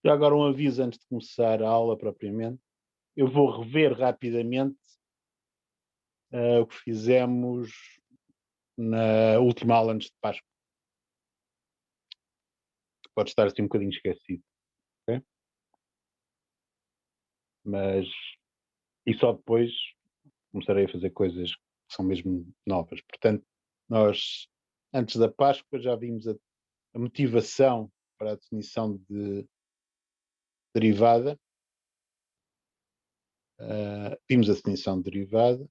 Já agora um aviso antes de começar a aula propriamente. Eu vou rever rapidamente o que fizemos na última aula antes de Páscoa. Pode estar assim um bocadinho esquecido, ok? Mas e só depois começarei a fazer coisas que são mesmo novas. Portanto, nós antes da Páscoa já vimos a motivação para a definição de derivada, vimos a definição de derivada,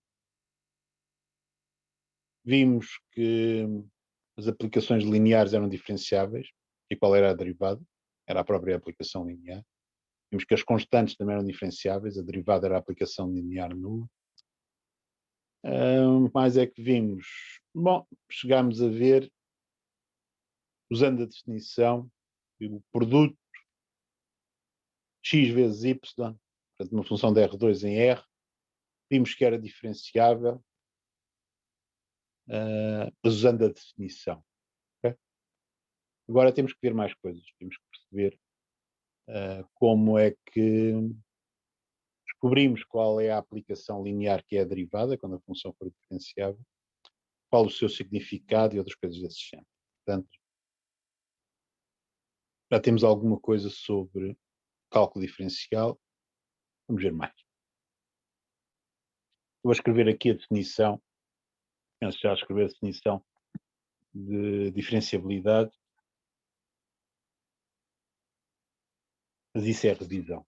vimos que as aplicações lineares eram diferenciáveis e qual era a derivada, era a própria aplicação linear. Vimos que as constantes também eram diferenciáveis, a derivada era a aplicação linear nula. Mais é que vimos? Bom, chegámos a ver, usando a definição, que o produto x vezes y, portanto, uma função de R2 em R, vimos que era diferenciável, mas usando a definição. Okay? Agora temos que ver mais coisas, temos que perceber como é que descobrimos qual é a aplicação linear que é a derivada, quando a função for diferenciável, qual o seu significado e outras coisas desse género. Portanto, já temos alguma coisa sobre cálculo diferencial, vamos ver mais. Vou escrever aqui a definição, penso já escrever a definição de diferenciabilidade, mas isso é a revisão.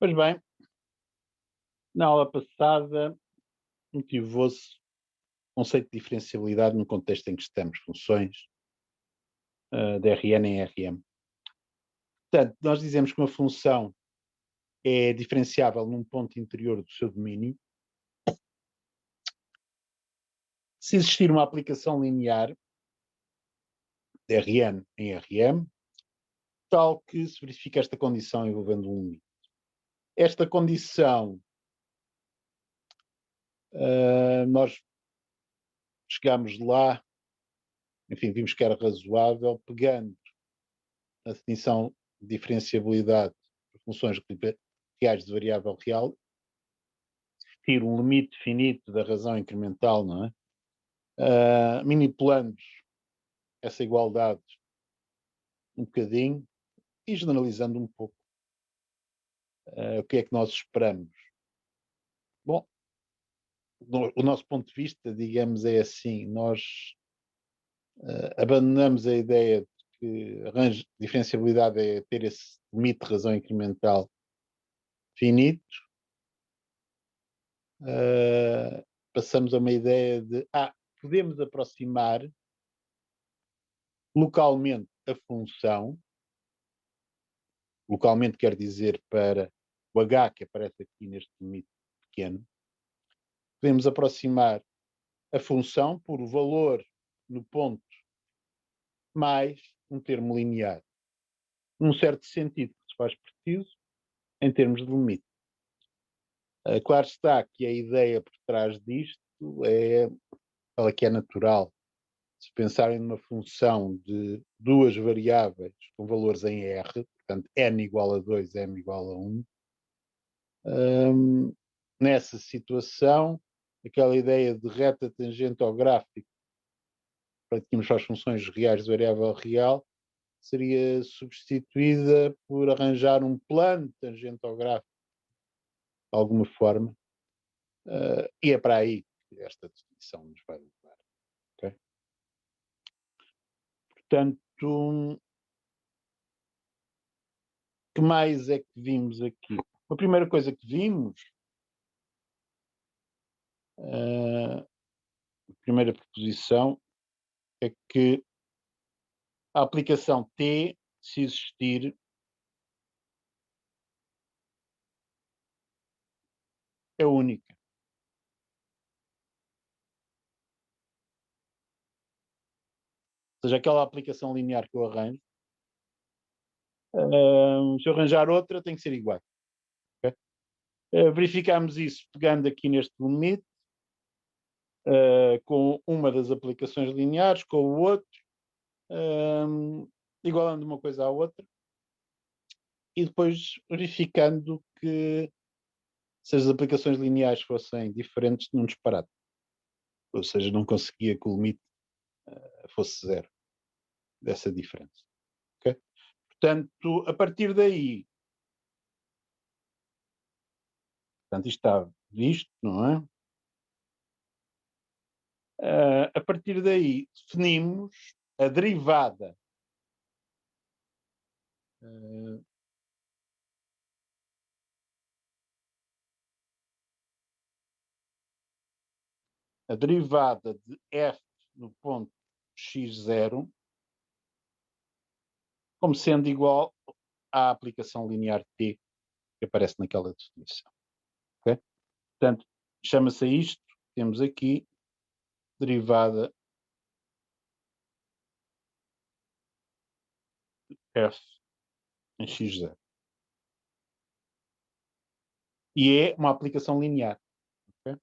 Pois bem, na aula passada motivou-se o conceito de diferenciabilidade no contexto em que estamos, funções de Rn em Rm. Portanto, nós dizemos que uma função é diferenciável num ponto interior do seu domínio Se existir uma aplicação linear de Rn em Rm, tal que se verifica esta condição envolvendo um limite. Esta condição, nós chegamos lá, enfim, vimos que era razoável, pegando a definição de diferenciabilidade de funções reais de variável real, existir um limite finito da razão incremental, não é? Manipulando essa igualdade um bocadinho e generalizando um pouco. O que é que nós esperamos? Bom, o nosso ponto de vista, digamos, é assim, nós abandonamos a ideia de que diferenciabilidade é ter esse limite de razão incremental finito, passamos a uma ideia de podemos aproximar localmente a função, localmente quer dizer para o h que aparece aqui neste limite pequeno, podemos aproximar a função por o valor no ponto mais um termo linear. Num certo sentido que se faz preciso em termos de limite. Claro está que a ideia por trás disto é aquela que é natural. Se pensarem numa função de duas variáveis com valores em R, portanto n igual a 2, m igual a 1, nessa situação, aquela ideia de reta tangente ao gráfico para tínhamos só as funções reais de variável real, seria substituída por arranjar um plano tangente ao gráfico de alguma forma, e é para aí que esta definição nos vai levar. Okay? Portanto, que mais é que vimos aqui? A primeira coisa que vimos, a primeira proposição, é que a aplicação T, se existir, é única. Ou seja, aquela aplicação linear que eu arranjo, se eu arranjar outra, tem que ser igual. Okay? Verificamos isso pegando aqui neste limite, com uma das aplicações lineares, com o outro, igualando uma coisa à outra, e depois verificando que se as aplicações lineares fossem diferentes num disparate. Ou seja, não conseguia que o limite fosse zero dessa diferença. Okay? Portanto, a partir daí, portanto, isto está visto, não é? A partir daí, definimos a derivada de f no ponto x0 como sendo igual à aplicação linear t que aparece naquela definição. Okay? Portanto, chama-se a isto, temos aqui, derivada de f em x0. E é uma aplicação linear. Okay?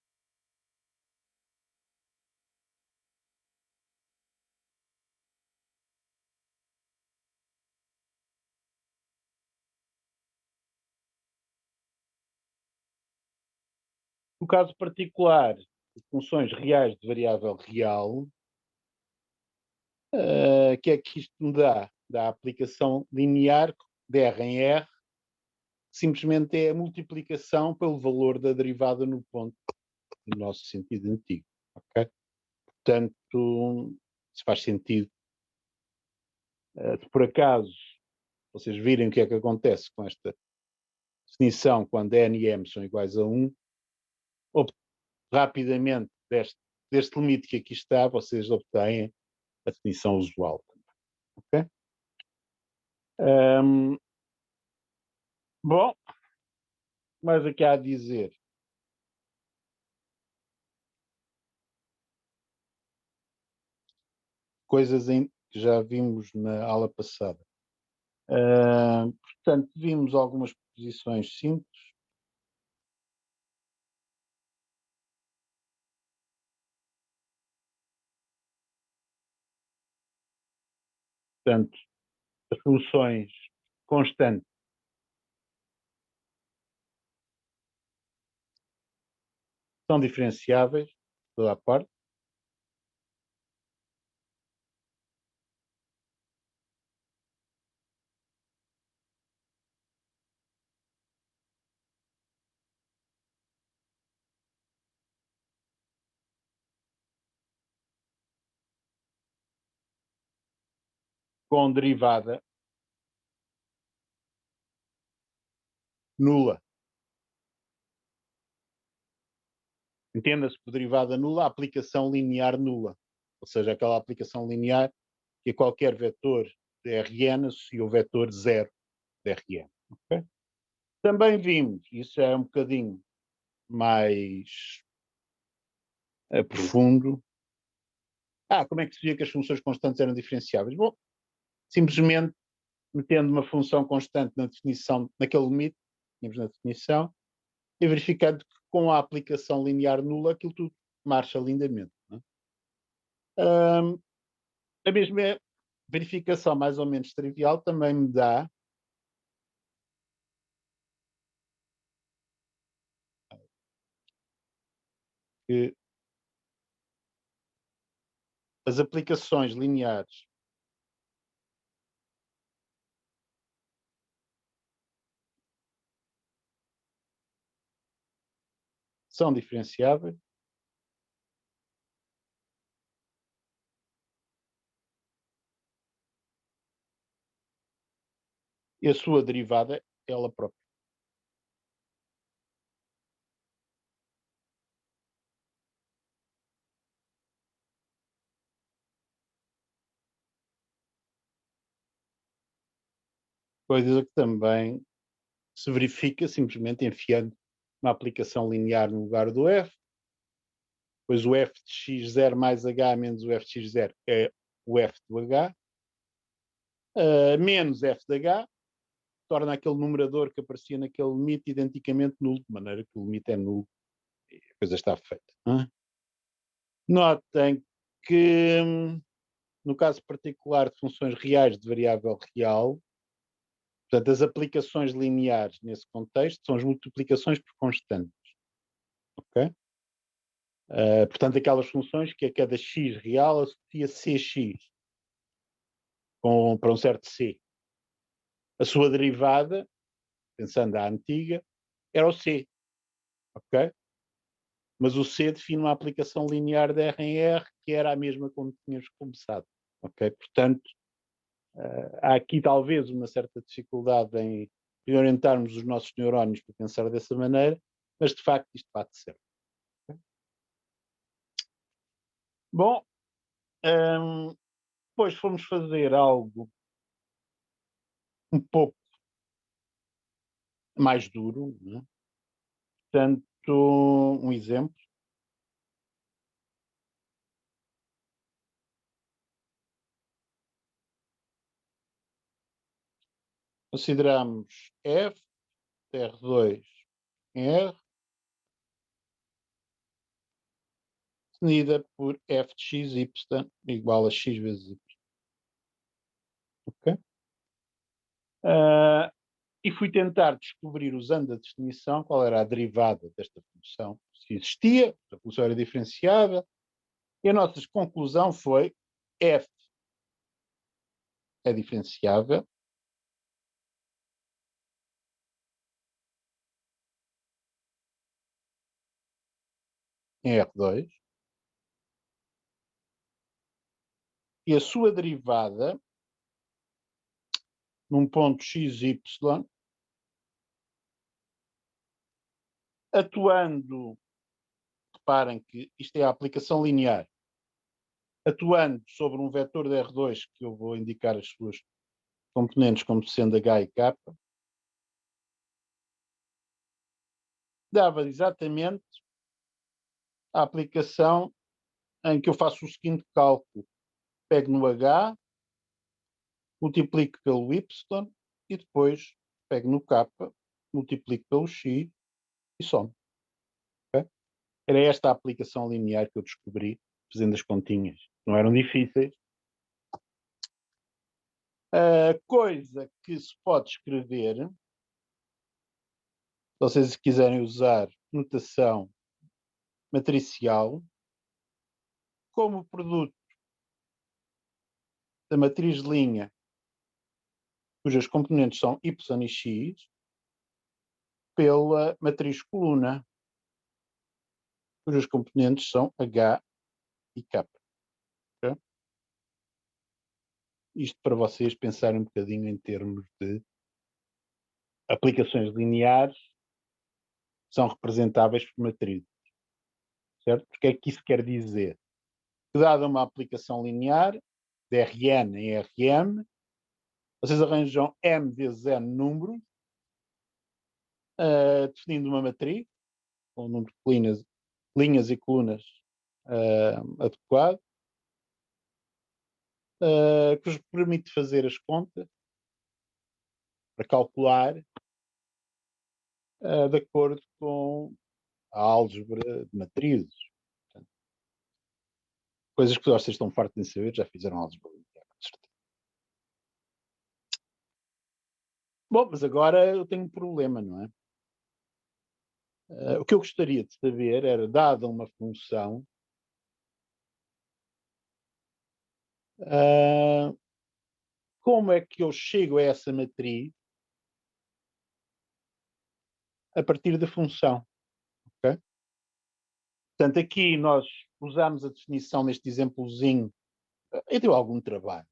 No caso particular de funções reais de variável real, que é que isto me dá? Dá a aplicação linear de R em R, que simplesmente é a multiplicação pelo valor da derivada no ponto, no nosso sentido antigo. Okay? Portanto, se faz sentido. Se por acaso vocês virem o que é que acontece com esta definição quando n e m são iguais a 1, rapidamente deste limite que aqui está, vocês obtêm a definição usual. Okay? Bom, mais aqui há a dizer. coisas que já vimos na aula passada. Portanto, vimos algumas proposições simples. Portanto, as soluções constantes são diferenciáveis, toda a parte. Com derivada nula. Entenda-se por derivada nula a aplicação linear nula, ou seja, aquela aplicação linear que a qualquer vetor de Rn associa o vetor zero de Rn. Okay? Também vimos, isso é um bocadinho mais profundo. Como é que se via que as funções constantes eram diferenciáveis? Bom, simplesmente metendo uma função constante na definição, naquele limite, tínhamos na definição, e verificando que com a aplicação linear nula aquilo tudo marcha lindamente. Não é? A mesma verificação mais ou menos trivial também me dá que as aplicações lineares são diferenciáveis e a sua derivada é ela própria. Coisa que também se verifica simplesmente enfiando uma aplicação linear no lugar do f, pois o f de x0 mais h menos o f de x0 é o f do h, menos f de h, torna aquele numerador que aparecia naquele limite identicamente nulo, de maneira que o limite é nulo e a coisa está feita. Notem que, no caso particular de funções reais de variável real, portanto, as aplicações lineares nesse contexto são as multiplicações por constantes. Ok? Portanto, aquelas funções que a cada x real associa cx para um certo c. A sua derivada, pensando à antiga, era o c. Ok? Mas o C define uma aplicação linear de R em R que era a mesma como tínhamos começado. Ok? Portanto, há aqui talvez uma certa dificuldade em orientarmos os nossos neurónios para pensar dessa maneira, mas de facto isto bate certo. Okay? Bom, depois fomos fazer algo um pouco mais duro, né? Portanto, um exemplo. Consideramos f de R2 em R, definida por f de x, y igual a x vezes y. Ok? E fui tentar descobrir, usando a definição, qual era a derivada desta função, se existia, se a função era diferenciável, e a nossa conclusão foi f é diferenciável em R2 e a sua derivada num ponto xy, atuando, reparem que isto é a aplicação linear, atuando sobre um vetor de R2 que eu vou indicar as suas componentes como sendo H e K, dava exatamente a aplicação em que eu faço o seguinte cálculo. pego no H, multiplico pelo Y e depois pego no K, multiplico pelo X e somo. Okay? Era esta a aplicação linear que eu descobri fazendo as continhas. Não eram difíceis. A coisa que se pode escrever, se vocês quiserem usar notação matricial, como produto da matriz de linha, cujas componentes são y e x, pela matriz coluna, cujas componentes são h e k. Okay? Isto para vocês pensarem um bocadinho em termos de aplicações lineares que são representáveis por matrizes. Certo? Porque é que isso quer dizer? Que dada uma aplicação linear, de Rn em Rm, vocês arranjam m vezes n números, definindo uma matriz, com um número de linhas e colunas adequado, que vos permite fazer as contas para calcular de acordo com a álgebra de matrizes. Portanto, coisas que vocês estão fartos de saber, já fizeram álgebra linear, com certeza. Bom, mas agora eu tenho um problema, não é? O que eu gostaria de saber era, dada uma função, como é que eu chego a essa matriz a partir da função. Okay? Portanto, aqui nós usamos a definição neste exemplozinho e deu algum trabalho.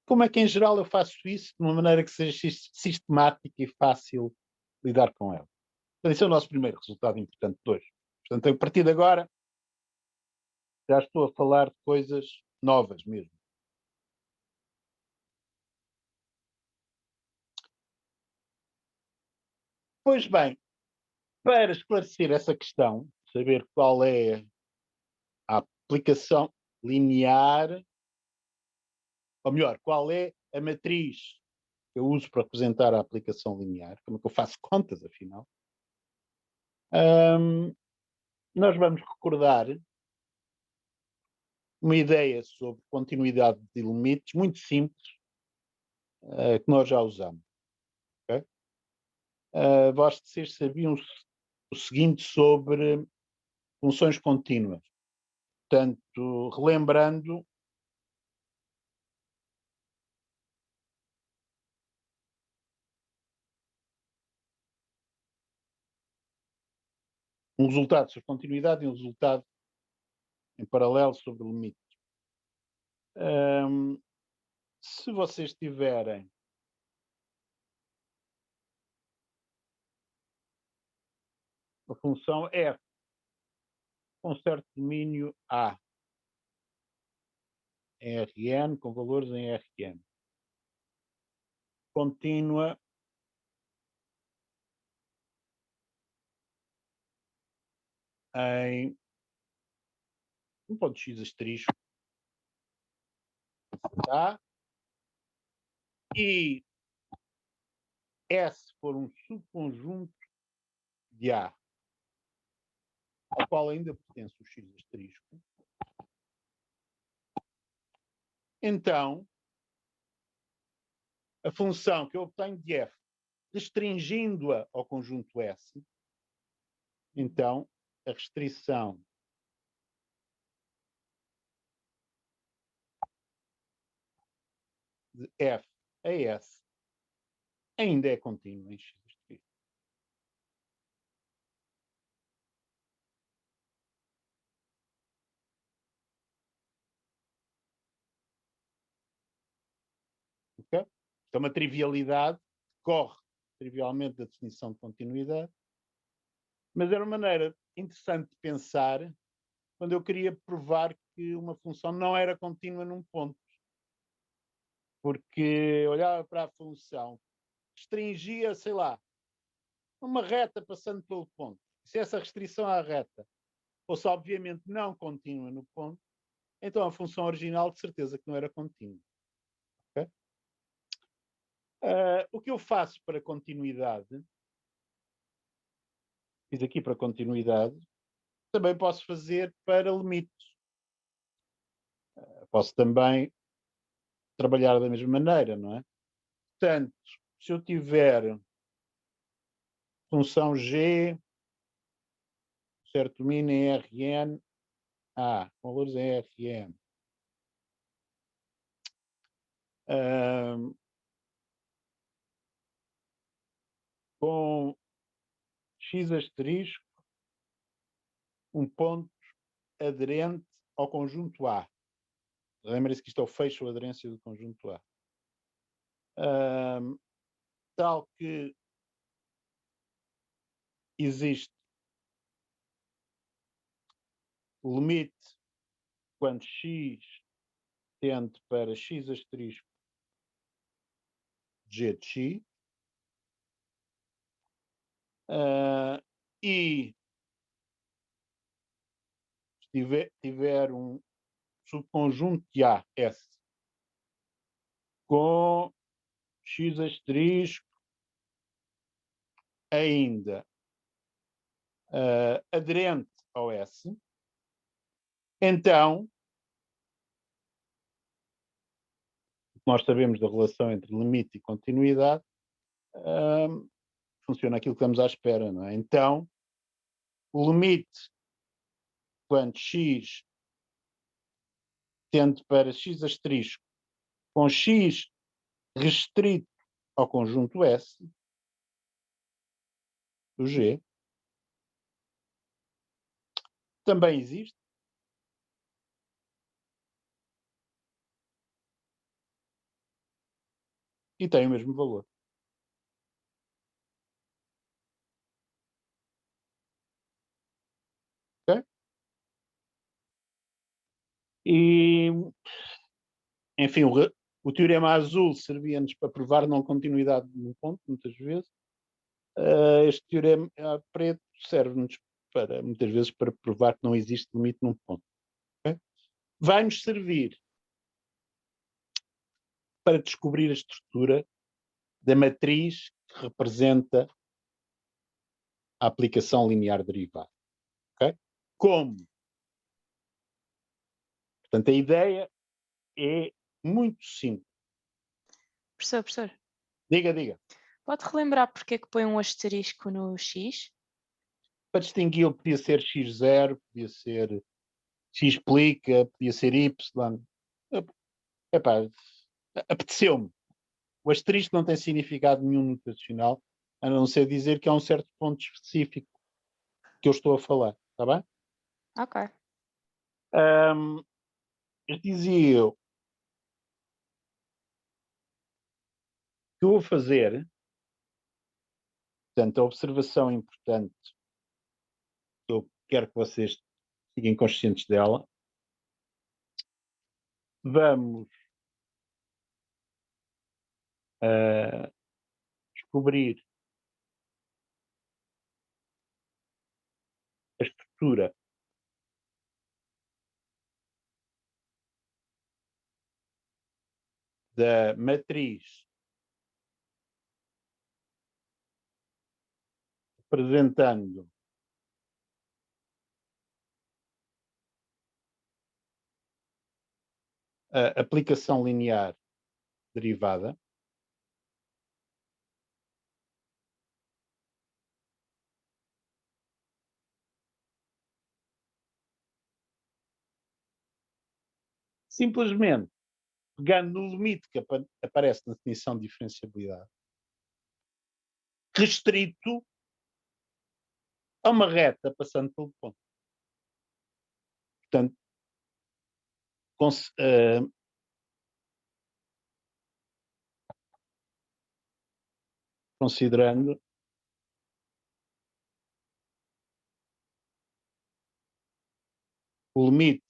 Como é que em geral eu faço isso de uma maneira que seja sistemática e fácil lidar com ela? Então, esse é o nosso primeiro resultado importante de hoje. Portanto, a partir de agora já estou a falar de coisas novas mesmo. Pois bem, para esclarecer essa questão, saber qual é a aplicação linear, ou melhor, qual é a matriz que eu uso para representar a aplicação linear, como é que eu faço contas, afinal, nós vamos recordar uma ideia sobre continuidade de limites muito simples que nós já usamos. Okay? Vocês sabiam o seguinte sobre funções contínuas. Portanto, relembrando, um resultado sobre continuidade e um resultado em paralelo sobre limites. Se vocês tiverem a função f com certo domínio A em Rn, com valores em Rn, contínua em um ponto x asterisco, tá? E S for um subconjunto de A, ao qual ainda pertence o x asterisco, então a função que eu obtenho de f, restringindo-a ao conjunto S, então a restrição de f a S ainda é contínua em x asterisco. Okay? Isto é uma trivialidade, corre trivialmente da definição de continuidade, mas era uma maneira interessante de pensar quando eu queria provar que uma função não era contínua num ponto. Porque olhava para a função, restringia, sei lá, uma reta passando pelo ponto. Se essa restrição à reta fosse obviamente não contínua no ponto, então a função original de certeza que não era contínua. Okay? O que eu faço para continuidade, fiz aqui para continuidade, também posso fazer para limite. Posso também trabalhar da mesma maneira, não é? Portanto, se eu tiver função G, certo domínio em Rn, valores em Rn. Com x asterisco, um ponto aderente ao conjunto A. Lembre-se que isto é o fecho ou aderência do conjunto A. Tal que existe o limite quando x tende para x asterisco g de x, e tiver um subconjunto de A, S, com x asterisco ainda aderente ao S, então nós sabemos da relação entre limite e continuidade, funciona aquilo que estamos à espera, não é? Então, o limite quando x tende para x asterisco com x restrito ao conjunto S, do G, também existe. E tem o mesmo valor. Okay? E, enfim, o teorema azul servia-nos para provar não continuidade num ponto, muitas vezes. Este teorema preto serve-nos muitas vezes para provar que não existe limite num ponto. Okay? Vai-nos servir para descobrir a estrutura da matriz que representa a aplicação linear derivada. Okay? Como? Portanto, a ideia é muito simples. Professor, Diga. pode relembrar porque é que põe um asterisco no X? Para distinguir, podia ser x0, podia ser x explica, podia ser y. Epá, apeteceu-me. O asterisco não tem significado nenhum notacional, a não ser dizer que há um certo ponto específico que eu estou a falar. Está bem? Ok. Eu dizia eu, o que eu vou fazer, portanto, a observação importante, eu quero que vocês fiquem conscientes dela. Vamos descobrir a estrutura da matriz representando a aplicação linear derivada. Simplesmente pegando no limite que aparece na definição de diferenciabilidade, restrito a uma reta passando pelo ponto. Portanto, considerando o limite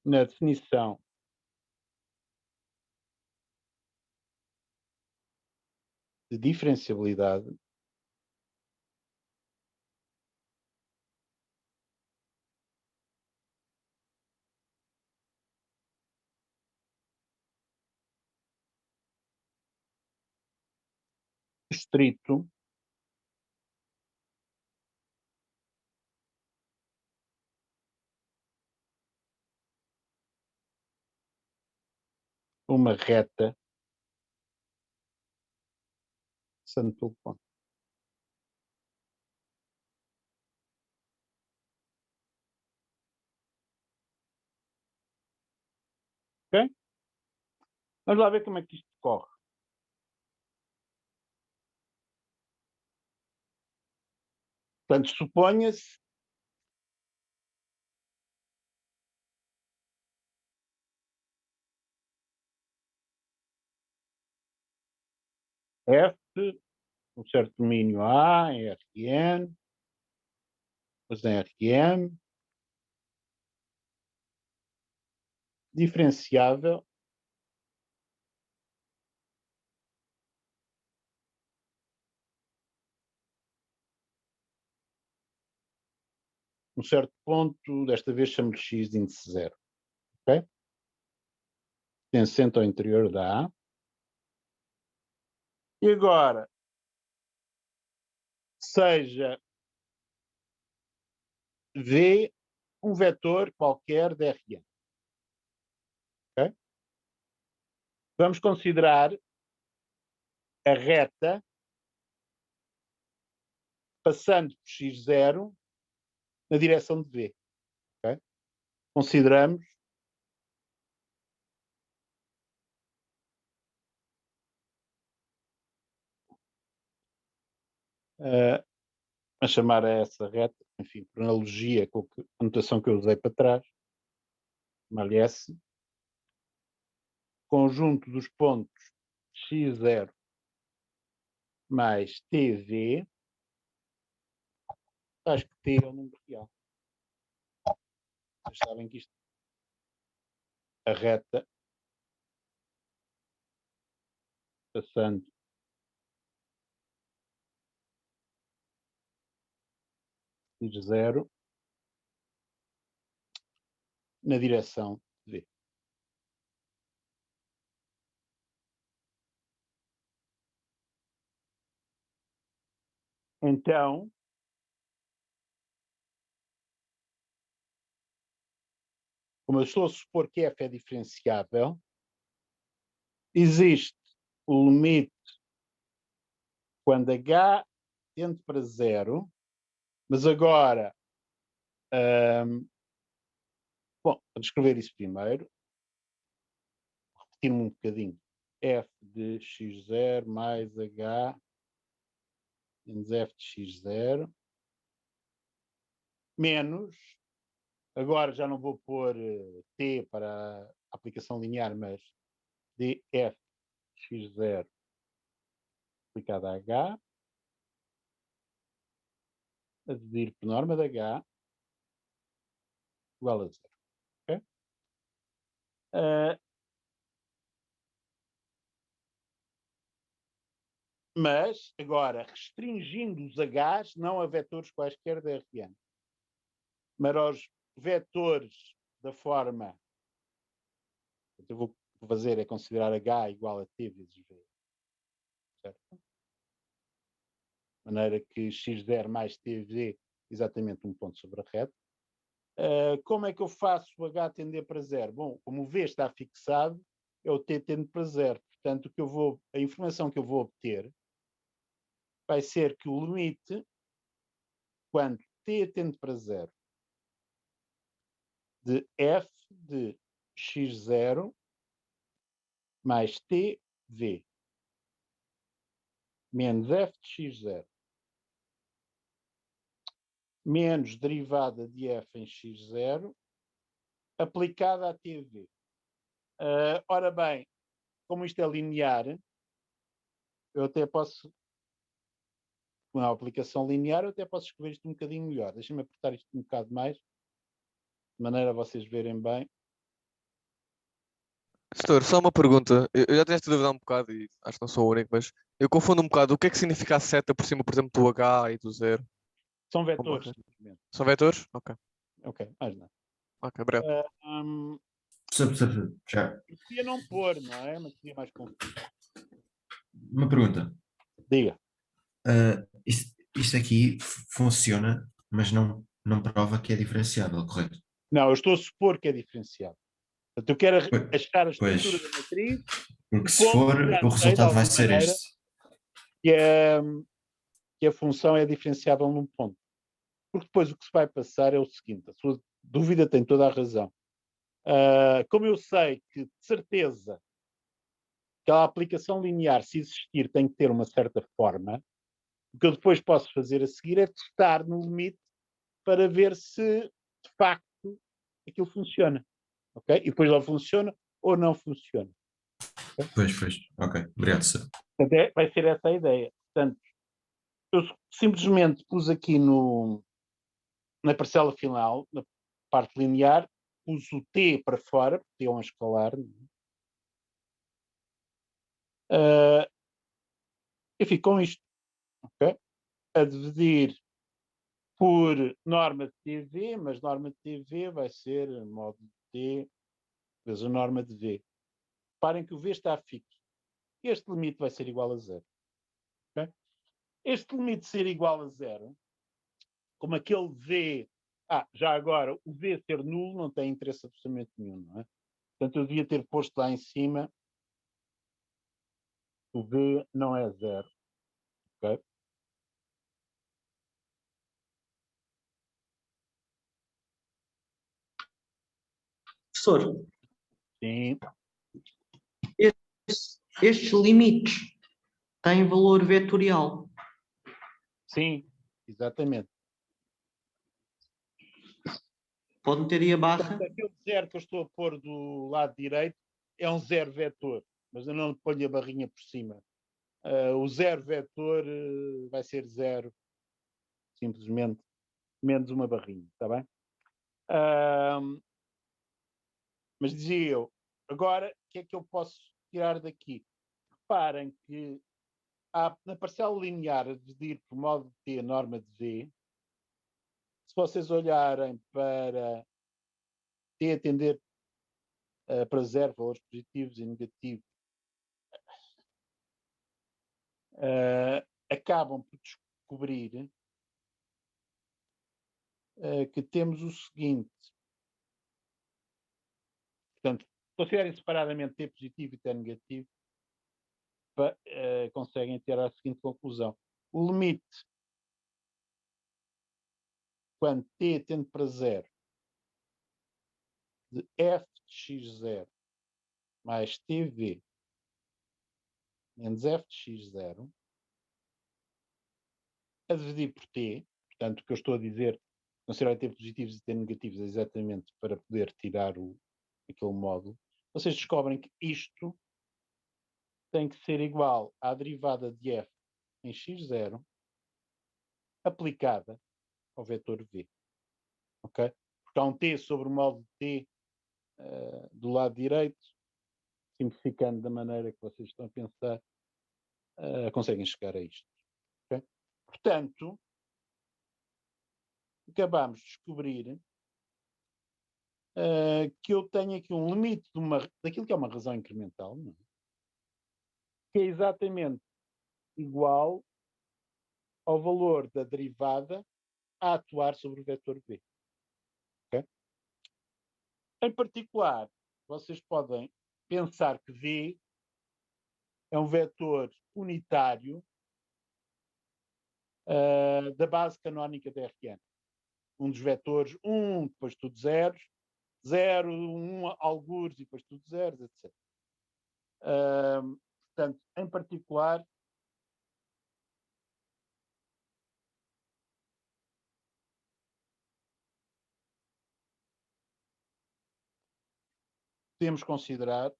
na definição de diferenciabilidade estrito uma reta passando pelo ponto. Ok? Vamos lá ver como é que isto corre. Portanto, suponha-se F, um certo domínio A, em Rn, mas em Rm, diferenciável um certo ponto, desta vez chamo-lhe x de índice 0. Ok? Pertencente ao interior da A. E agora, seja V um vetor qualquer de Rn. Okay? Vamos considerar a reta passando por x0 na direção de V. Okay? Consideramos a chamar a essa reta, enfim, por analogia com a notação que eu usei para trás, chamar-lhe S, conjunto dos pontos x0 mais tv, acho que t é um número real. Vocês sabem que isto, a reta passando x0 na direção v. Então, como eu estou a supor que f é diferenciável, existe o limite quando h tende para 0, mas agora, bom, para descrever isso primeiro, repetir-me um bocadinho, f de x0 mais h menos f de x0 menos, agora já não vou pôr t para a aplicação linear, mas df de x0 aplicado a h, a dividir por norma de h igual a 0. Okay? Mas, agora, restringindo os h's não a vetores quaisquer da Rn, mas aos vetores da forma, eu vou fazer é considerar h igual a t vezes v, certo? De maneira que x0 mais tv exatamente um ponto sobre a reta. Como é que eu faço o h tender para 0? Bom, como o v está fixado, é o t tende para 0. Portanto, a informação que eu vou obter vai ser que o limite, quando t tende para 0, de f de x0 mais tv menos f de x0 menos derivada de f em x0 aplicada a tv. Ora bem, como isto é linear, eu até posso, com a aplicação linear, eu até posso escrever isto um bocadinho melhor. Deixem-me apertar isto um bocado mais, de maneira a vocês verem bem. Setor, só uma pergunta. Eu já tenho esta dúvida há um bocado e acho que não sou o único, mas eu confundo um bocado. O que é que significa a seta por cima, por exemplo, do H e do 0? São vetores, simplesmente. São vetores? Ok. Ok, mais nada. Ok, breve. Já. Eu podia não pôr, não é? Mas seria mais confuso. Uma pergunta. Diga. Isto aqui funciona, mas não prova que é diferenciável, correto? Não, eu estou a supor que é diferenciado. Portanto, eu quero Pois, achar a pois, estrutura da matriz, porque se supondo for, que já o sei, de resultado vai alguma ser maneira, este. que a função é diferenciável num ponto. Porque depois o que se vai passar é o seguinte: a sua dúvida tem toda a razão. Como eu sei que, de certeza, aquela aplicação linear, se existir, tem que ter uma certa forma, o que eu depois posso fazer a seguir é testar no limite para ver se, de facto, aquilo funciona. Ok? E depois lá funciona ou não funciona. Pois, ok. Obrigado, Sr. Portanto, vai ser essa a ideia. Portanto, eu simplesmente pus aqui na parcela final, na parte linear, pus o T para fora, porque é um escalar. E fico com isto. Okay? A dividir por norma de TV, mas norma de TV vai ser modo de T vezes a norma de V. Reparem que o V está fixo. Este limite vai ser igual a zero. Okay? Este limite ser igual a zero, como aquele V. Já agora, o V ser nulo não tem interesse absolutamente nenhum, não é? Portanto, eu devia ter posto lá em cima o V não é zero. Okay? Professor, Sim, estes limites têm valor vetorial. sim, exatamente. Pode meter aí a barra. Portanto, aquele zero que eu estou a pôr do lado direito é um zero vetor, mas eu não lhe ponho a barrinha por cima. O zero vetor vai ser zero, simplesmente, menos uma barrinha, está bem? Mas dizia eu, agora, o que é que eu posso tirar daqui? Reparem que na parcela linear a dividir por modo de T a norma de V, se vocês olharem para T a tender para zero, valores positivos e negativos, acabam por descobrir que temos o seguinte. Portanto, considerem separadamente T positivo e T negativo, conseguem ter a seguinte conclusão. O limite, quando T tende para zero, de f de x0 mais tv menos f de x0, a dividir por t, portanto, o que eu estou a dizer, considerar t positivos e t negativos, é exatamente para poder tirar aquele módulo, vocês descobrem que isto tem que ser igual à derivada de f em x0 aplicada ao vetor v. Ok? Porque há um t sobre o módulo t do lado direito, simplificando da maneira que vocês estão a pensar, conseguem chegar a isto. Okay? Portanto, acabamos de descobrir que eu tenho aqui um limite daquilo que é uma razão incremental, não é? Que é exatamente igual ao valor da derivada a atuar sobre o vetor v. Okay? Em particular, vocês podem pensar que v é um vetor unitário da base canónica da Rn. Um dos vetores, depois tudo zeros, 0, algures e depois tudo zeros, etc. Portanto, em particular, podemos considerar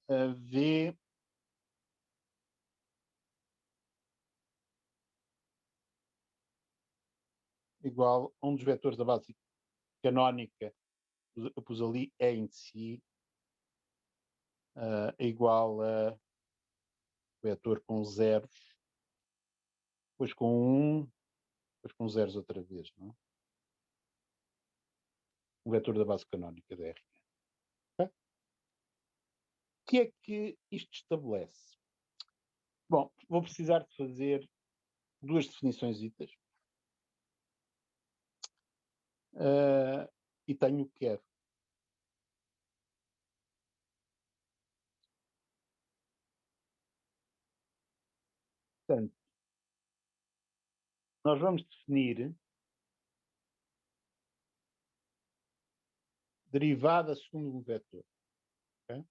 V igual a um dos vetores da base canónica, eu pus ali E em si, é igual a vetor com zeros, depois com 1, depois com zeros outra vez, não é? um vetor da base canónica da Rn. Okay? O que é que isto estabelece? Bom, vou precisar de fazer duas definições e tenho o que quero. Portanto, nós vamos definir derivada segundo um vetor. Okay?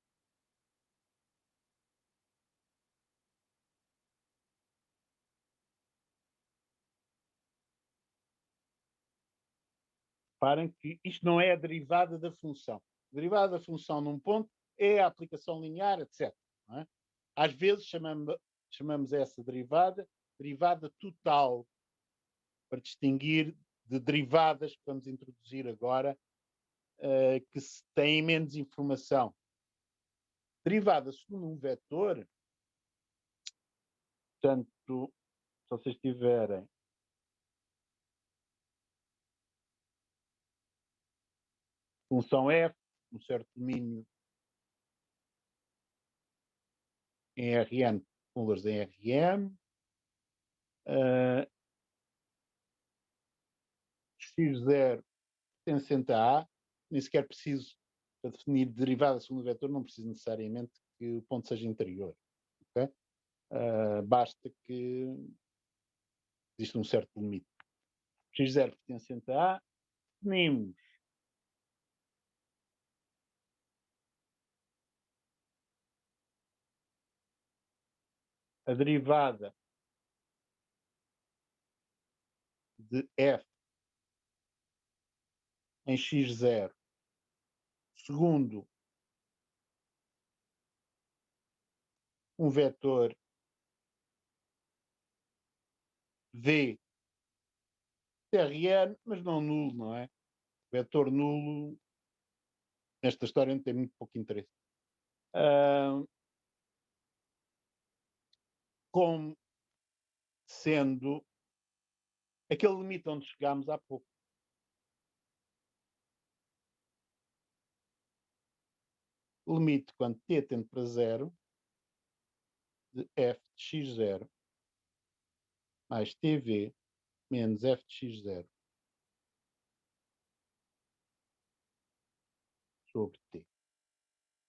Reparem que isto não é a derivada da função. A derivada da função num ponto é a aplicação linear, etc. Não é? Às vezes chamamos essa derivada total, para distinguir de derivadas que vamos introduzir agora, que têm menos informação. Derivada segundo um vetor, portanto, se vocês tiverem função f, um certo domínio em Rn, valores em Rm, x0 pertencente a A, nem sequer preciso, para definir derivada segundo o vetor, não preciso necessariamente que o ponto seja interior. Okay? Basta que exista um certo limite. x0 pertencente a A, definimos a derivada de f em x0 segundo um vetor v Rn, mas não nulo, não é? Vetor nulo nesta história não tem muito pouco interesse. Como sendo aquele limite onde chegámos há pouco. Limite quando t tende para zero de f de x0 mais tv menos f de x0 sobre t.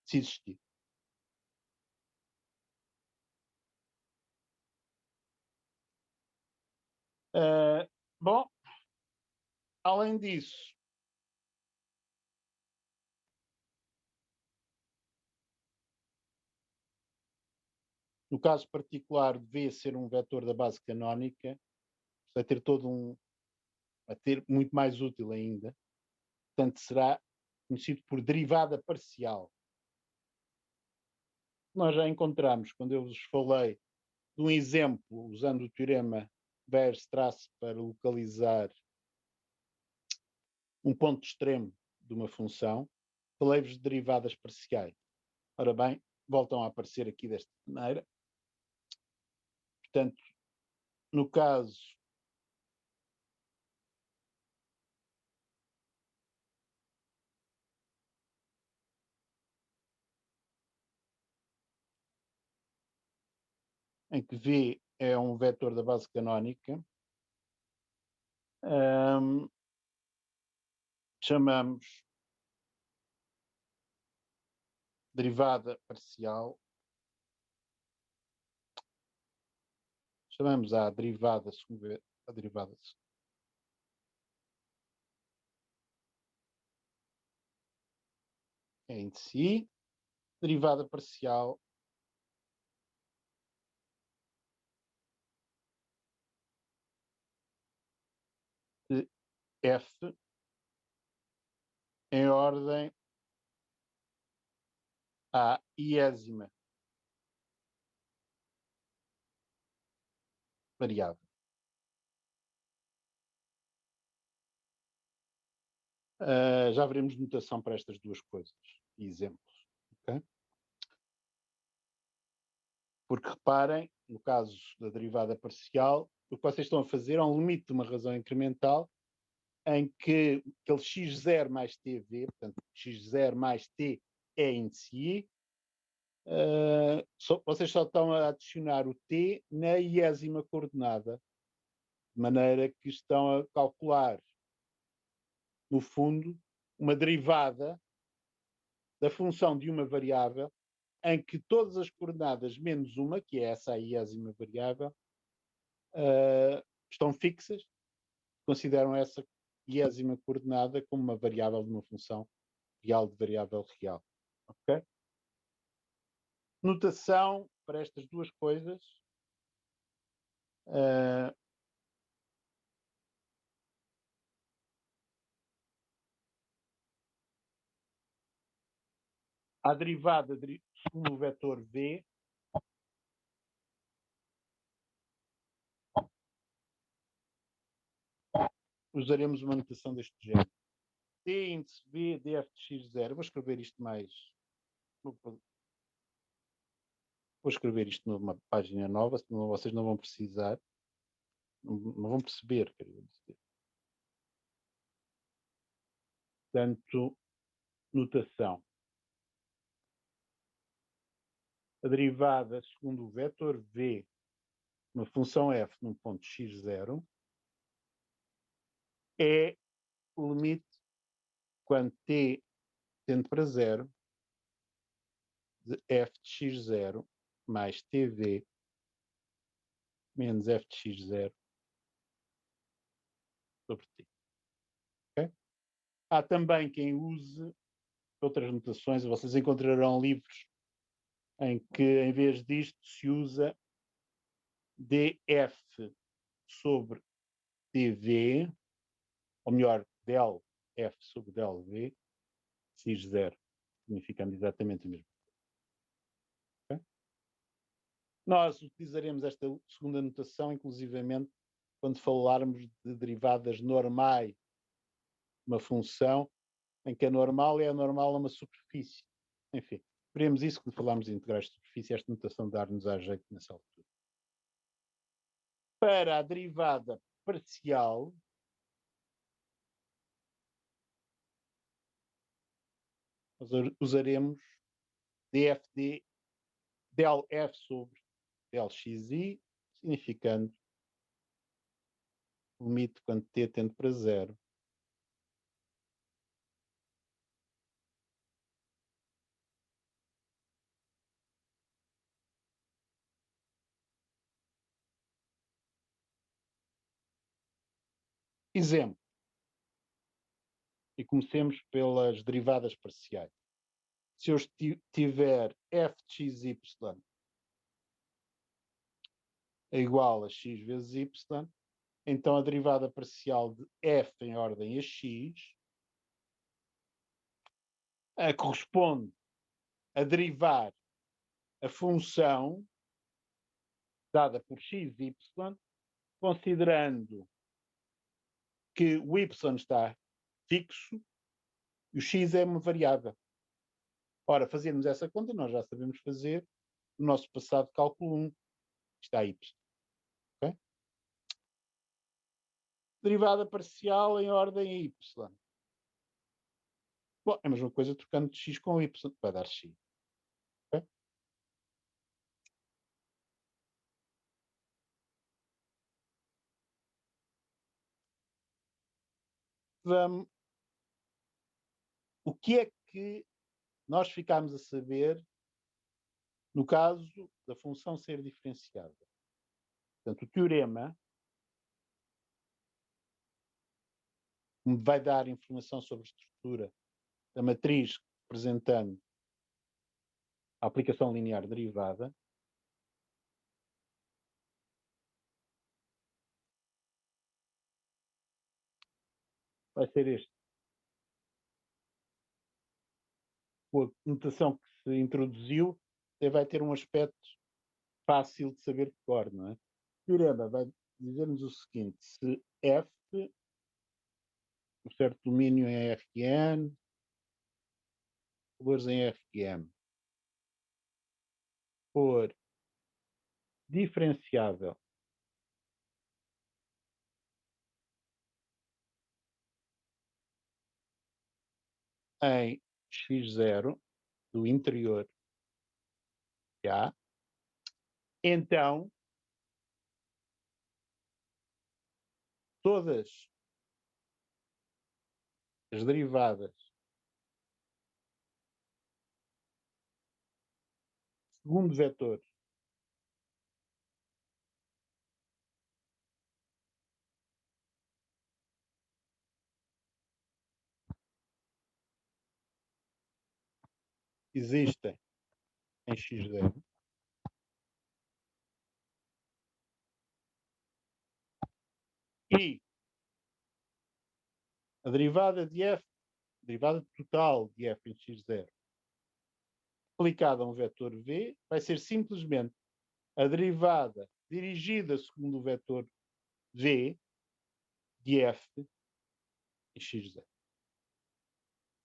Se existir. Bom, além disso, no caso particular de V ser um vetor da base canónica, vai ter vai ter muito mais útil ainda. Portanto, será conhecido por derivada parcial. Nós já encontramos, quando eu vos falei de um exemplo, usando o teorema Weierstrass para localizar um ponto extremo de uma função, falei-vos de derivadas parciais. Ora bem, voltam a aparecer aqui desta maneira. Portanto, no caso em que V é um vetor da base canónica, chamamos derivada parcial, chamamos a derivada a derivada em si, derivada parcial de f em ordem à iésima variável. Já veremos notação para estas duas coisas e exemplos. Okay? Porque reparem, no caso da derivada parcial, o que vocês estão a fazer é um limite de uma razão incremental em que aquele x0 mais tv, portanto, x0 mais t é índice I, vocês só estão a adicionar o t na iésima coordenada, de maneira que estão a calcular, no fundo, uma derivada da função de uma variável em que todas as coordenadas menos uma, que é essa a iésima variável, estão fixas, consideram essa iésima coordenada como uma variável de uma função real de variável real. Ok? Notação para estas duas coisas. A derivada segundo o vetor V usaremos uma notação deste género. T índice V df de x0. Vou escrever isto mais. Vou escrever isto numa página nova, senão vocês não vão precisar. Não vão perceber, quero dizer. Portanto, notação. A derivada segundo o vetor V, uma função f num ponto x0, é o limite quando t tende para zero de f de x0 mais tv menos f de x0 sobre t. Okay? Há também quem use outras notações, vocês encontrarão livros em que, em vez disto, se usa df sobre tv, ou melhor, del f sobre del v, x0, significando exatamente o mesmo. Okay? Nós utilizaremos esta segunda notação, inclusivamente, quando falarmos de derivadas normais de uma função, em que a normal é a normal a uma superfície. Enfim, veremos isso quando falarmos de integrais de superfície, esta notação dar-nos a jeito nessa altura. Para a derivada parcial, nós usaremos df del f sobre del xi, significando o limite quando t tende para zero. Exemplo. E comecemos pelas derivadas parciais. Se eu tiver f de xy é igual a x vezes y, então a derivada parcial de f em ordem a x corresponde a derivar a função dada por xy, considerando que o y está fixo e o x é uma variável. Ora, fazermos essa conta, nós já sabemos fazer no nosso passado cálculo 1. Está y. Okay? Derivada parcial em ordem y. Bom, é a mesma coisa trocando de x com y, vai dar x. Okay? O que é que nós ficámos a saber no caso da função ser diferenciada? Portanto, o teorema me vai dar informação sobre a estrutura da matriz representando a aplicação linear derivada. Vai ser este. Com a notação que se introduziu, vai ter um aspecto fácil de saber de cor, não é? O teorema vai dizer-nos o seguinte: se f, um certo domínio em Rn, valores em Rm, for diferenciável em x0 do interior de A, então todas as derivadas segundo vetor existem em x0 e a derivada de f, derivada total de f em x0 aplicada a um vetor v vai ser simplesmente a derivada dirigida segundo o vetor v de f em x0.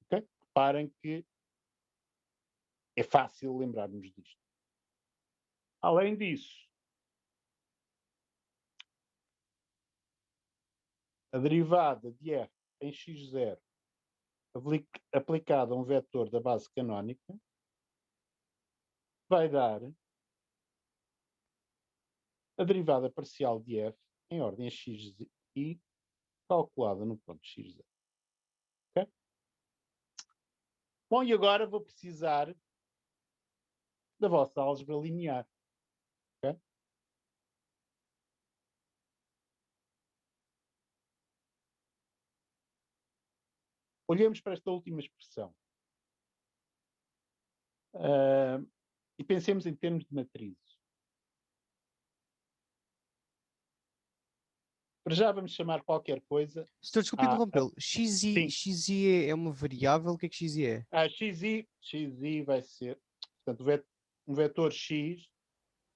Okay? Reparem que é fácil lembrarmos disto. Além disso, a derivada de f em x0 aplicada a um vetor da base canónica vai dar a derivada parcial de f em ordem a x e calculada no ponto x0. Okay? Bom, e agora vou precisar da vossa álgebra linear. Okay? Olhemos para esta última expressão e pensemos em termos de matrizes. Para já vamos chamar qualquer coisa. Setor, desculpe interrompê-lo. Sim. XI é uma variável? O que é que XI é? XI vai ser, portanto, um vetor x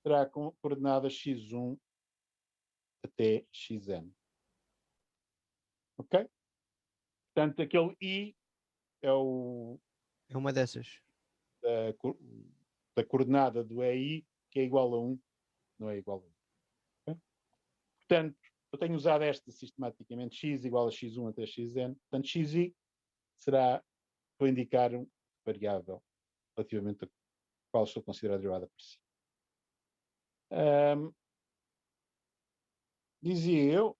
terá coordenadas x1 até xn. Ok? Portanto, aquele i é o É uma dessas. da coordenada do EI, que é igual a 1, não é igual a 1. Okay? Portanto, eu tenho usado esta sistematicamente, x igual a x1 até xn. Portanto, xi será, vou indicar uma variável relativamente a qual estou a considerar a derivada parcial. Dizia eu,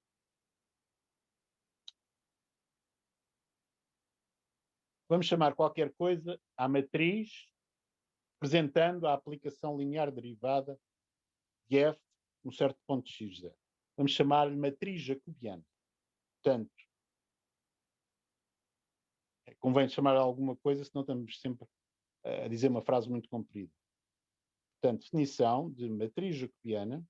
vamos chamar qualquer coisa à matriz representando a aplicação linear derivada de f num certo ponto de x0. Vamos chamar-lhe matriz jacobiana. Portanto, convém chamar alguma coisa, senão estamos sempre a dizer uma frase muito comprida. Portanto, definição de matriz jacobiana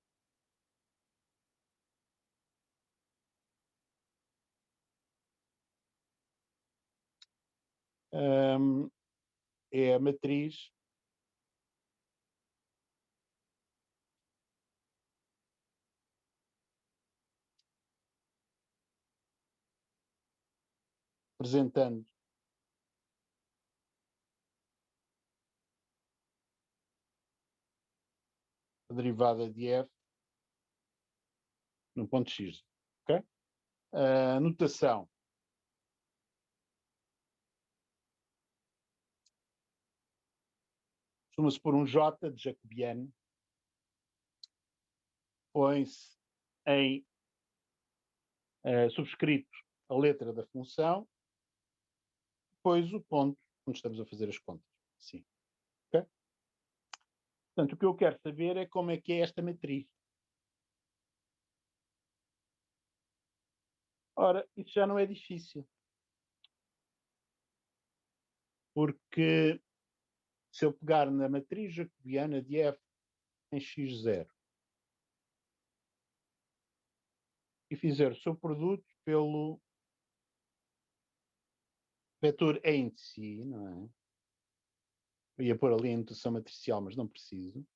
é a matriz representando a derivada de f no ponto x. Okay? A notação costuma-se por um J de jacobiano, põe-se em subscrito a letra da função, depois o ponto onde estamos a fazer as contas. Sim. Okay? Portanto, o que eu quero saber é como é que é esta matriz. Ora, isso já não é difícil. Porque se eu pegar na matriz jacobiana de f em x0 e fizer o seu produto pelo vetor E em si, não é? Eu ia pôr ali a notação matricial, mas não preciso.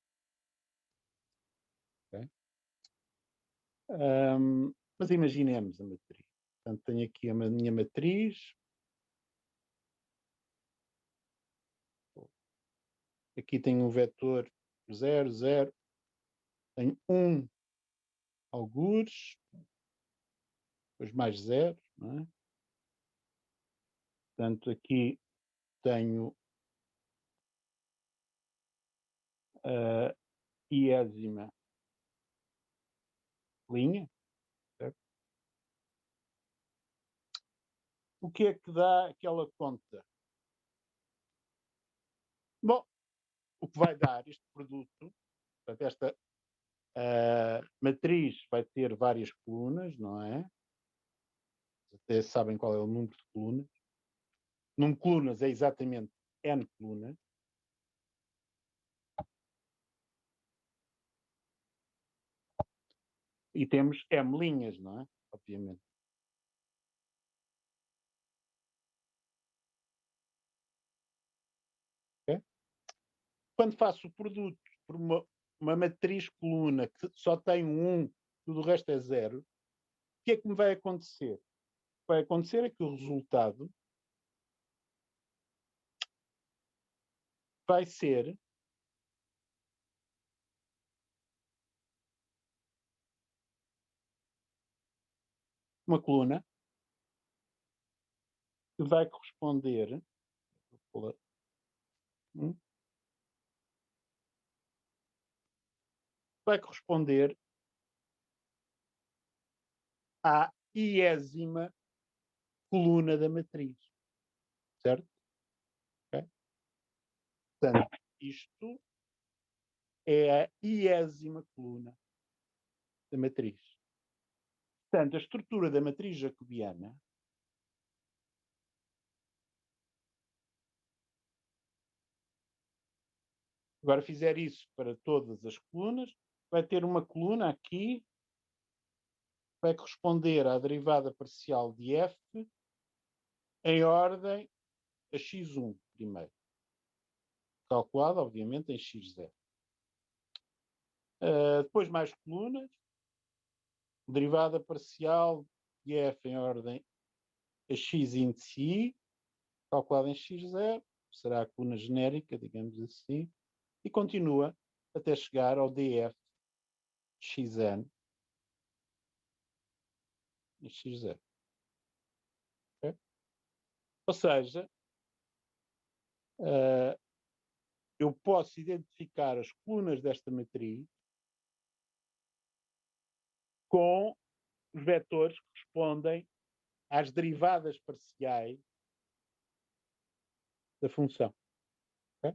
Okay? Mas imaginemos a matriz. Portanto, tenho aqui a minha matriz. Aqui tenho um vetor 0, 0. Tenho 1 algures, depois mais 0, não é? Portanto, aqui tenho a iésima linha, certo? O que é que dá aquela conta? Bom, o que vai dar este produto, portanto, esta matriz vai ter várias colunas, não é? Até sabem qual é o número de colunas. Número de colunas é exatamente n colunas. E temos m linhas, não é? Obviamente. Okay? Quando faço o produto por uma matriz coluna que só tem um 1, tudo o resto é 0, o que é que me vai acontecer? O que vai acontecer é que o resultado vai ser uma coluna que vai corresponder à iésima coluna da matriz. Certo? Okay? Portanto, isto é a iésima coluna da matriz. Portanto, a estrutura da matriz jacobiana agora fizer isso para todas as colunas, vai ter uma coluna aqui, vai corresponder à derivada parcial de f em ordem a x1 primeiro. Calculada, obviamente, em x0. Depois mais colunas, derivada parcial de f em ordem a x índice i, calculada em x0, será a coluna genérica, digamos assim, e continua até chegar ao df xn em x0. Okay? Ou seja, eu posso identificar as colunas desta matriz com os vetores que correspondem às derivadas parciais da função. Okay?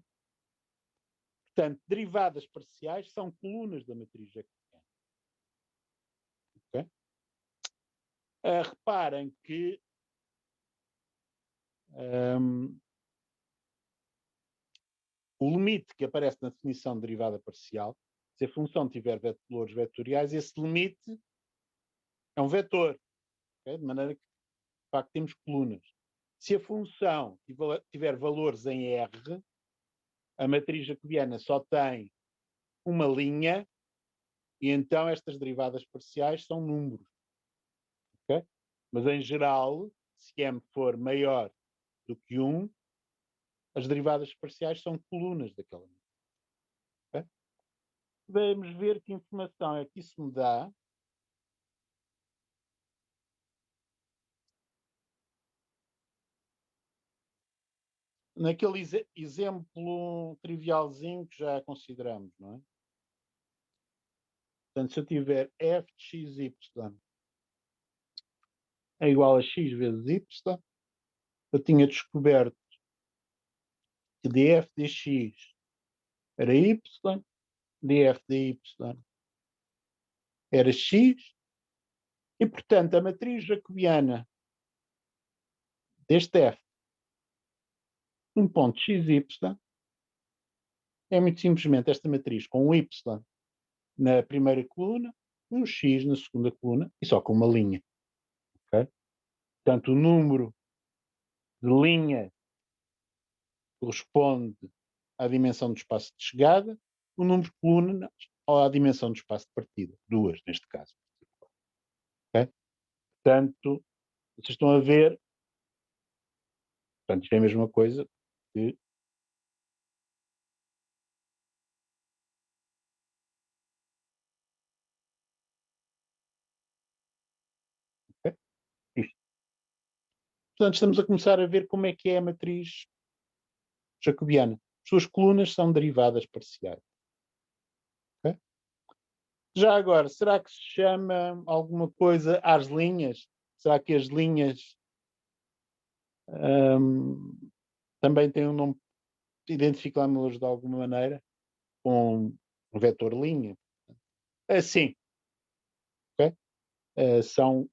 Portanto, derivadas parciais são colunas da matriz jacobiana. Okay? Reparem que o limite que aparece na definição de derivada parcial, se a função tiver valores vetoriais, esse limite é um vetor. Okay? De maneira que, de facto, temos colunas. Se a função tiver valores em R, a matriz jacobiana só tem uma linha e então estas derivadas parciais são números. Okay? Mas, em geral, se m for maior do que 1, as derivadas parciais são colunas daquela matriz. Okay? Vamos ver que informação é que isso me dá. Naquele exemplo trivialzinho que já consideramos, não é? Portanto, se eu tiver f de xy é igual a x vezes y, eu tinha descoberto que df dx era y, df dy era x, e, portanto, a matriz jacobiana deste f, um ponto xy, é muito simplesmente esta matriz com um y na primeira coluna, um x na segunda coluna, e só com uma linha. Okay? Portanto, o número de linhas corresponde à dimensão do espaço de chegada, o número de colunas à dimensão do espaço de partida, duas neste caso. Okay? Portanto, vocês estão a ver, portanto, isto é a mesma coisa que isto. Portanto, estamos a começar a ver como é que é a matriz jacobiana. As suas colunas são derivadas parciais. Okay? Já agora, será que se chama alguma coisa às linhas? Será que as linhas também têm um nome? Identificámos-las de alguma maneira com um vetor linha? Sim. Okay? São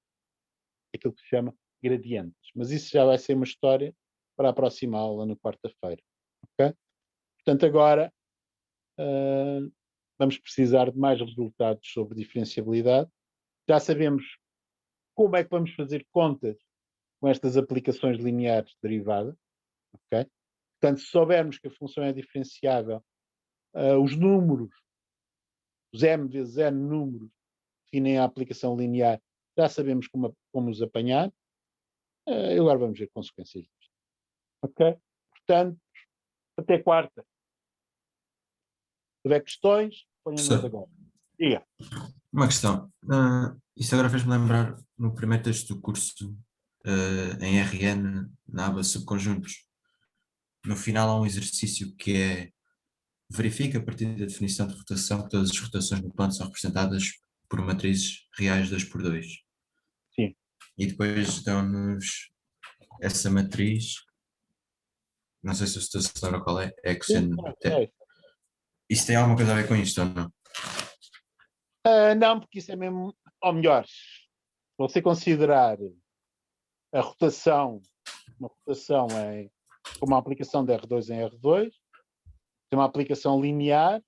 aquilo que se chama gradientes. Mas isso já vai ser uma história para a próxima aula, na quarta-feira. Okay? Portanto, agora vamos precisar de mais resultados sobre diferenciabilidade. Já sabemos como é que vamos fazer contas com estas aplicações lineares derivadas. Okay? Portanto, se soubermos que a função é diferenciável, os números, os m vezes n números, definem a aplicação linear, já sabemos como os apanhar. E agora vamos ver consequências disto. Ok? Portanto, até quarta. Se tiver questões, ponham-nos agora. Diga. Uma questão. Isto agora fez-me lembrar no primeiro texto do curso, em RN, na aba subconjuntos. No final há um exercício que é: verifica a partir da definição de rotação que todas as rotações no plano são representadas por matrizes reais 2x2. Sim. E depois dão-nos essa matriz, não sei se você se lembra qual é, é cosseno. Isso tem alguma coisa a ver com isto ou não? Não, porque isso é mesmo, ou melhor, se você considerar a rotação, uma rotação como uma aplicação de R2 em R2, tem uma aplicação linear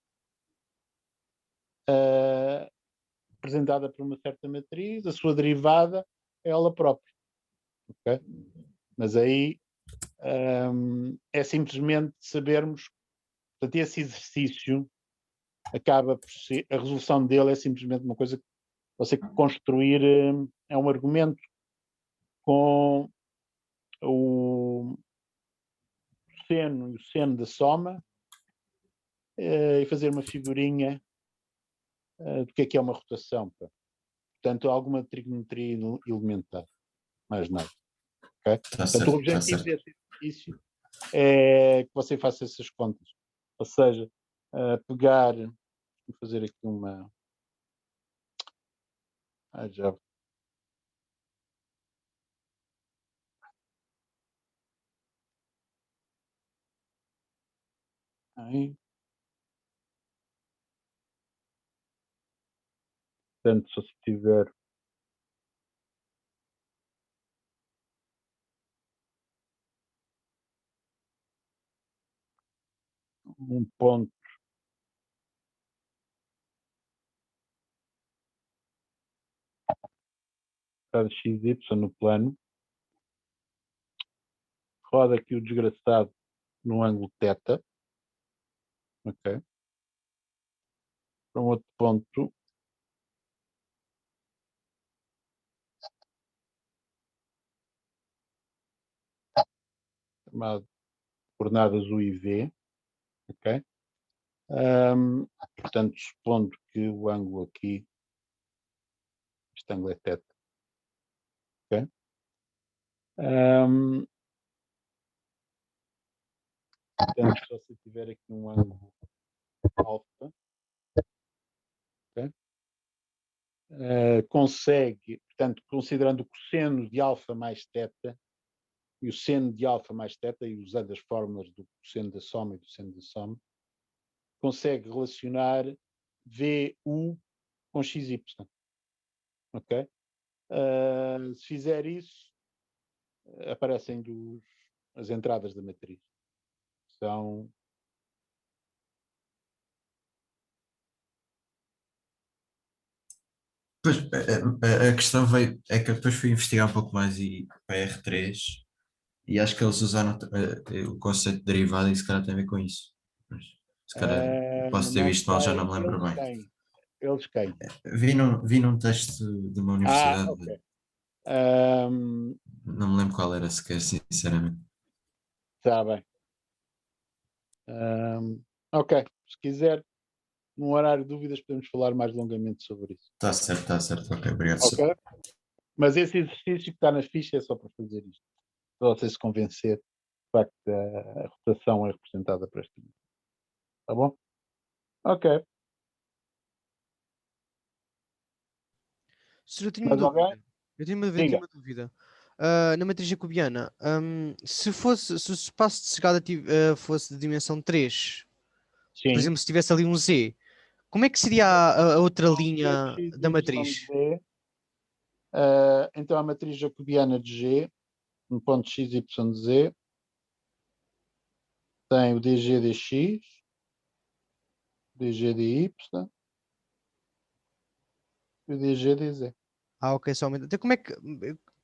representada por uma certa matriz, a sua derivada é ela própria. Okay? Mas aí é simplesmente sabermos, portanto, esse exercício acaba por ser, a resolução dele é simplesmente uma coisa que você construir, é um argumento com o seno e o seno da soma e fazer uma figurinha do que é uma rotação. Pá. Portanto, alguma trigonometria elementar, mais nada. Okay? Portanto, o objetivo desse exercício é que você faça essas contas. Ou seja, pegar, vou fazer aqui uma. Já. Aí. Portanto, se você tiver um ponto de XY no plano, roda aqui o desgraçado no ângulo θ, ok? Para um outro ponto, chamado coordenadas U e V, ok? Portanto, supondo que o ângulo aqui, este ângulo é θ, ok? Portanto, se você tiver aqui um ângulo alfa, okay? Consegue, portanto, considerando o cosseno de alfa mais θ e o seno de alfa mais θ, e usando as fórmulas do cosseno da soma e do seno da soma, consegue relacionar VU com XY. Ok? Se fizer isso, aparecem as entradas da matriz. São Pois, a questão veio, é que eu depois fui investigar um pouco mais e para R3 e acho que eles usaram o conceito de derivada e se calhar tem a ver com isso. Mas, se calhar posso ter visto mal, já não me lembro bem. Eles quem? Vi num texto de uma universidade, ok. não me lembro qual era sequer, sinceramente. Está bem. Ok, se quiser, num horário de dúvidas, podemos falar mais longamente sobre isso. Está certo, ok, obrigado. Ok? Mas esse exercício que está na ficha é só para fazer isto, para você se convencer facto a rotação é representada por esta linha. Tá bom? Ok. Se eu tenho uma Mais alguém? dúvida. Eu tenho uma dúvida. Diga. Tenho uma dúvida. Na matriz jacobiana, se o espaço de chegada fosse de dimensão 3, por Sim. exemplo, se tivesse ali um Z, como é que seria a outra linha X, da Y, matriz? Z. Então a matriz jacobiana de G, um ponto x, y, z, tem o dg dx, dg dy e o dg dz. Ok, só aumenta. Então, como é que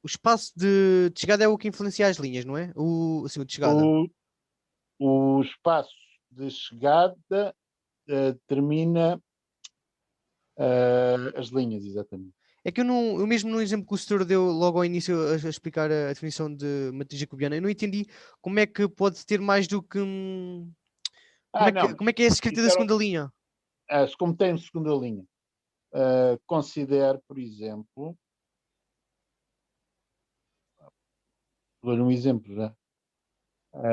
o espaço de chegada é o que influencia as linhas, não é? Assim, o de chegada. O espaço de chegada determina as linhas, exatamente. É que eu mesmo no exemplo que o setor deu logo ao início a explicar a definição de matriz jacobiana, eu não entendi como é que pode ter mais do que. Não. Como é que é escrita da segunda linha? Como tem segunda linha, considere, por exemplo, dou-lhe um exemplo já.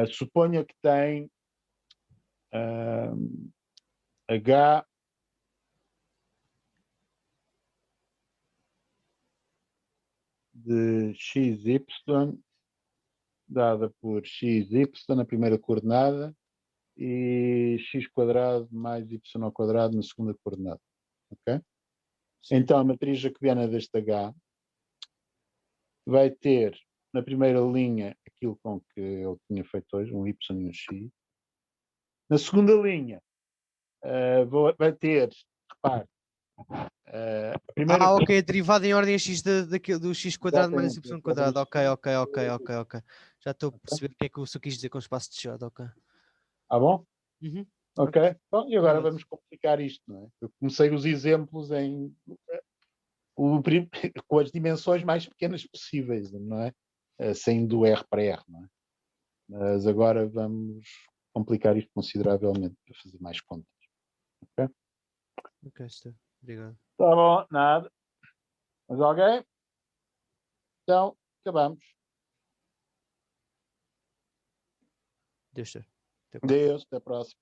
Suponha que tem H de XY dada por XY na primeira coordenada e x quadrado mais y ao quadrado na segunda coordenada. Ok? Então a matriz jacobiana deste H vai ter na primeira linha aquilo com que eu tinha feito hoje, um y e um x. Na segunda linha vai ter, repare, a primeira Ok, a derivada em ordem x do x quadrado mais exatamente, y quadrado. Ok. Já estou a perceber o que é que o senhor quis dizer com o espaço de chegada, ok. Tá bom? Uhum. Ok? Bom, e agora Obrigado. vamos complicar isto, não é? Eu comecei os exemplos com as dimensões mais pequenas possíveis, não é? Saindo do R para R, não é? Mas agora vamos complicar isto consideravelmente para fazer mais contas. Ok, senhor. Obrigado. Tá bom, nada. Mas alguém? Então, acabamos. Deus, senhor. Deus, até a próxima.